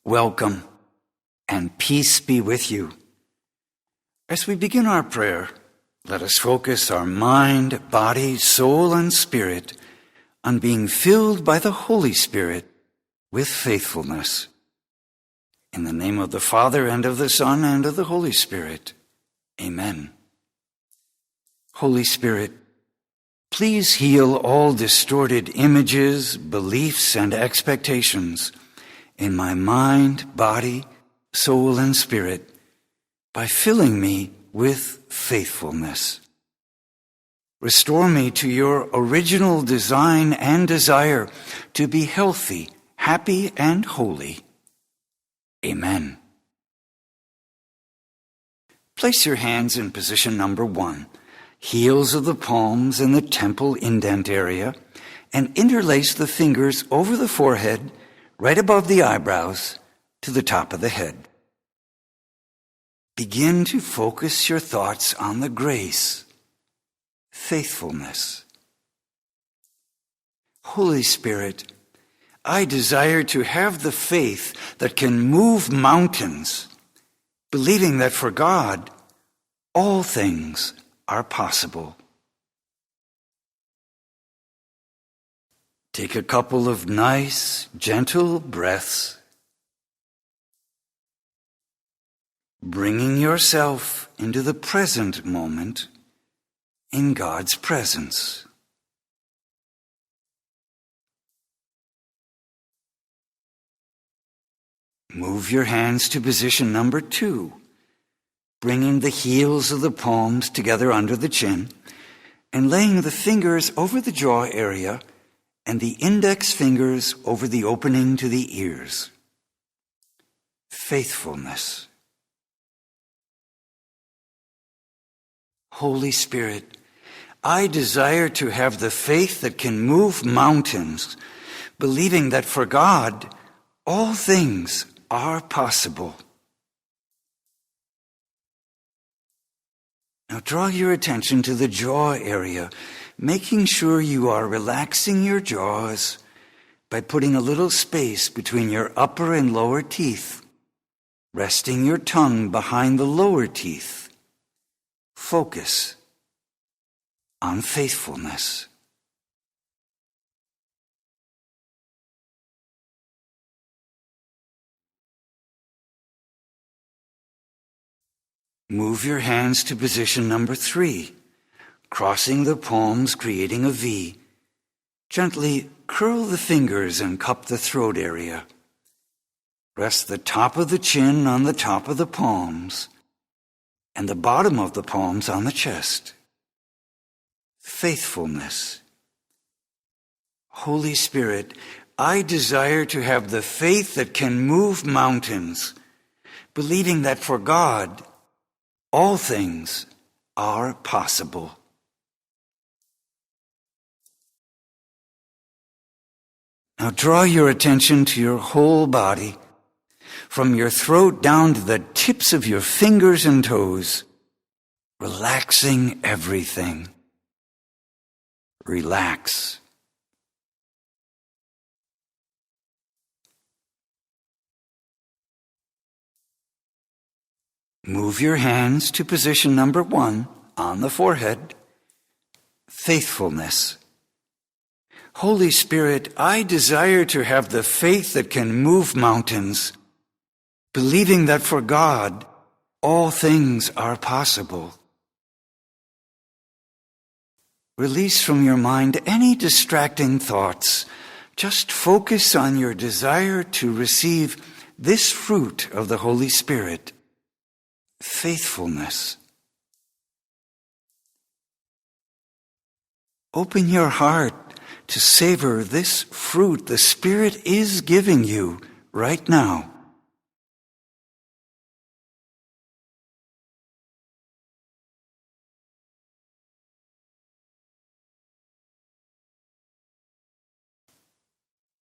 welcome, and peace be with you. As we begin our prayer, let us focus our mind, body, soul, and spirit on being filled by the Holy Spirit with faithfulness. In the name of the Father, and of the Son, and of the Holy Spirit. Amen. Holy Spirit, please heal all distorted images, beliefs, and expectations in my mind, body, soul, and spirit by filling me with faithfulness. Restore me to your original design and desire to be healthy, happy, and holy. Amen. Place your hands in position number 1, heels of the palms in the temple indent area, and interlace the fingers over the forehead, right above the eyebrows, to the top of the head. Begin to focus your thoughts on the grace, faithfulness. Holy Spirit, I desire to have the faith that can move mountains, believing that for God, all things are possible. Take a couple of nice, gentle breaths, bringing yourself into the present moment in God's presence. Move your hands to position number 2, bringing the heels of the palms together under the chin and laying the fingers over the jaw area and the index fingers over the opening to the ears. Faithfulness. Holy Spirit, I desire to have the faith that can move mountains, believing that for God, all things are possible. Now draw your attention to the jaw area, making sure you are relaxing your jaws by putting a little space between your upper and lower teeth, resting your tongue behind the lower teeth. Focus on faithfulness. Move your hands to position number 3, crossing the palms, creating a V. Gently curl the fingers and cup the throat area. Rest the top of the chin on the top of the palms and the bottom of the palms on the chest. Faithfulness. Holy Spirit, I desire to have the faith that can move mountains, believing that for God, all things are possible. Now draw your attention to your whole body, from your throat down to the tips of your fingers and toes, relaxing everything. Relax. Move your hands to position number 1 on the forehead. Faithfulness. Holy Spirit, I desire to have the faith that can move mountains, believing that for God, all things are possible. Release from your mind any distracting thoughts. Just focus on your desire to receive this fruit of the Holy Spirit. Faithfulness. Open your heart to savor this fruit the Spirit is giving you right now.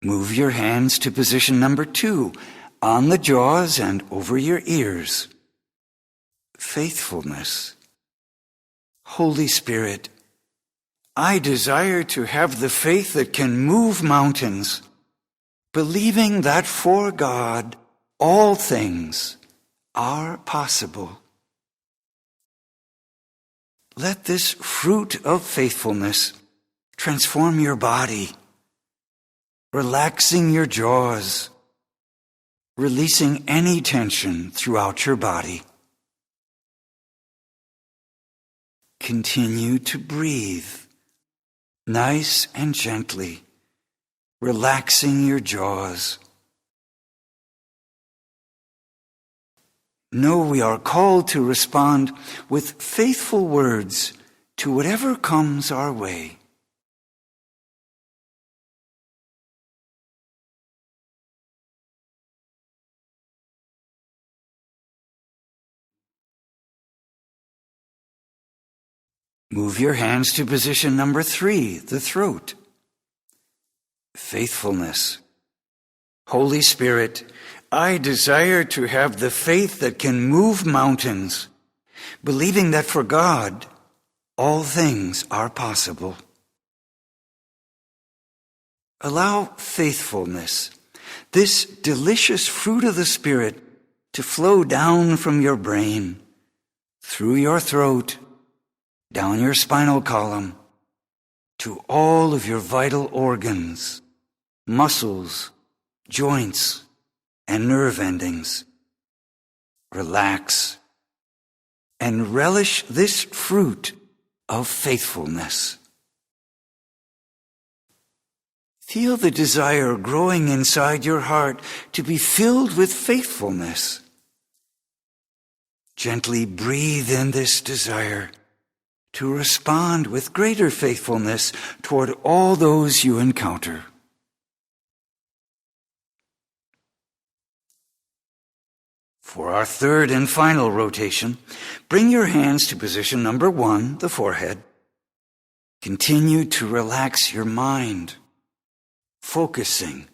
Move your hands to position number 2, on the jaws and over your ears. Faithfulness. Holy Spirit, I desire to have the faith that can move mountains, believing that for God, all things are possible. Let this fruit of faithfulness transform your body, relaxing your jaws, releasing any tension throughout your body. Continue to breathe, nice and gently, relaxing your jaws. Know we are called to respond with faithful words to whatever comes our way. Move your hands to position number 3, the throat. Faithfulness. Holy Spirit, I desire to have the faith that can move mountains, believing that for God, all things are possible. Allow faithfulness, this delicious fruit of the Spirit, to flow down from your brain, through your throat, down your spinal column, to all of your vital organs, muscles, joints, and nerve endings. Relax and relish this fruit of faithfulness. Feel the desire growing inside your heart to be filled with faithfulness. Gently breathe in this desire to respond with greater faithfulness toward all those you encounter. For our third and final rotation, bring your hands to position number 1, the forehead. Continue to relax your mind, focusing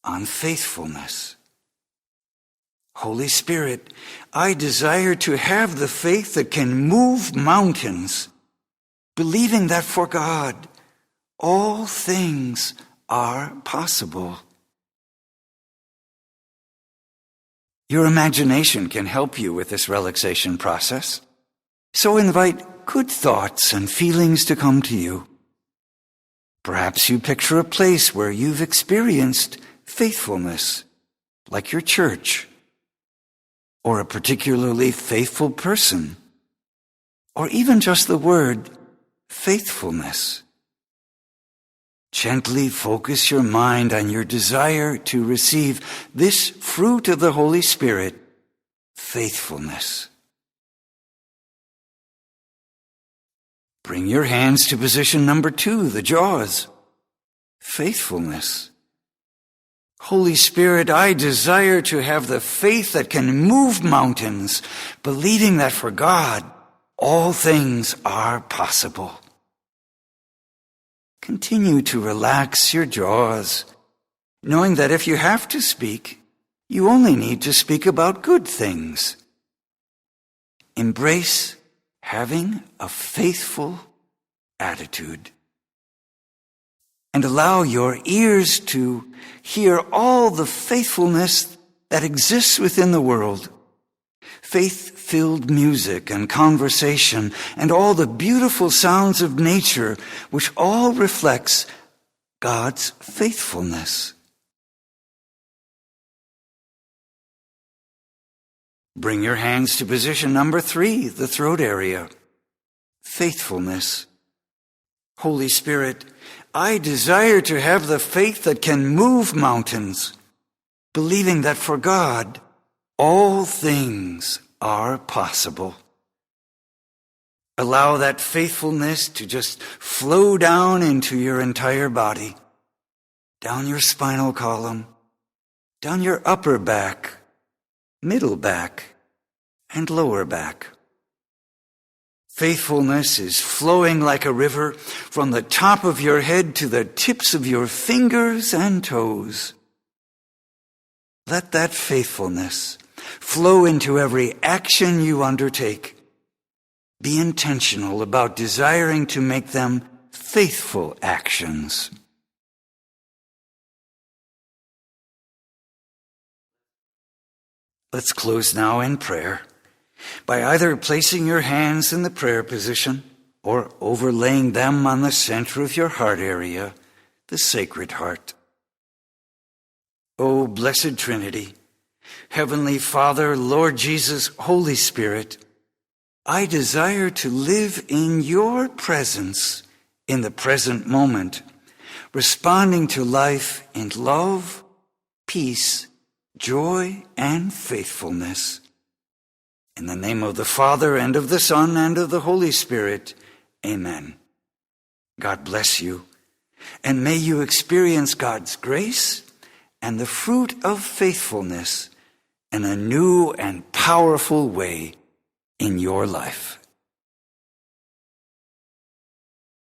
on faithfulness. Holy Spirit, I desire to have the faith that can move mountains, believing that for God, all things are possible. Your imagination can help you with this relaxation process. So invite good thoughts and feelings to come to you. Perhaps you picture a place where you've experienced faithfulness, like your church, or a particularly faithful person, or even just the word faithfulness. Gently focus your mind on your desire to receive this fruit of the Holy Spirit, faithfulness. Bring your hands to position number 2, the jaws. Faithfulness. Holy Spirit, I desire to have the faith that can move mountains, believing that for God, all things are possible. Continue to relax your jaws, knowing that if you have to speak, you only need to speak about good things. Embrace having a faithful attitude. And allow your ears to hear all the faithfulness that exists within the world. Faith-filled music and conversation and all the beautiful sounds of nature, which all reflects God's faithfulness. Bring your hands to position number 3, the throat area. Faithfulness. Holy Spirit, I desire to have the faith that can move mountains, believing that for God, all things are possible. Allow that faithfulness to just flow down into your entire body, down your spinal column, down your upper back, middle back, and lower back. Faithfulness is flowing like a river from the top of your head to the tips of your fingers and toes. Let that faithfulness flow into every action you undertake. Be intentional about desiring to make them faithful actions. Let's close now in prayer by either placing your hands in the prayer position or overlaying them on the center of your heart area, the Sacred Heart. O Blessed Trinity, Heavenly Father, Lord Jesus, Holy Spirit, I desire to live in your presence in the present moment, responding to life in love, peace, joy, and faithfulness. In the name of the Father, and of the Son, and of the Holy Spirit, amen. God bless you, and may you experience God's grace and the fruit of faithfulness in a new and powerful way in your life.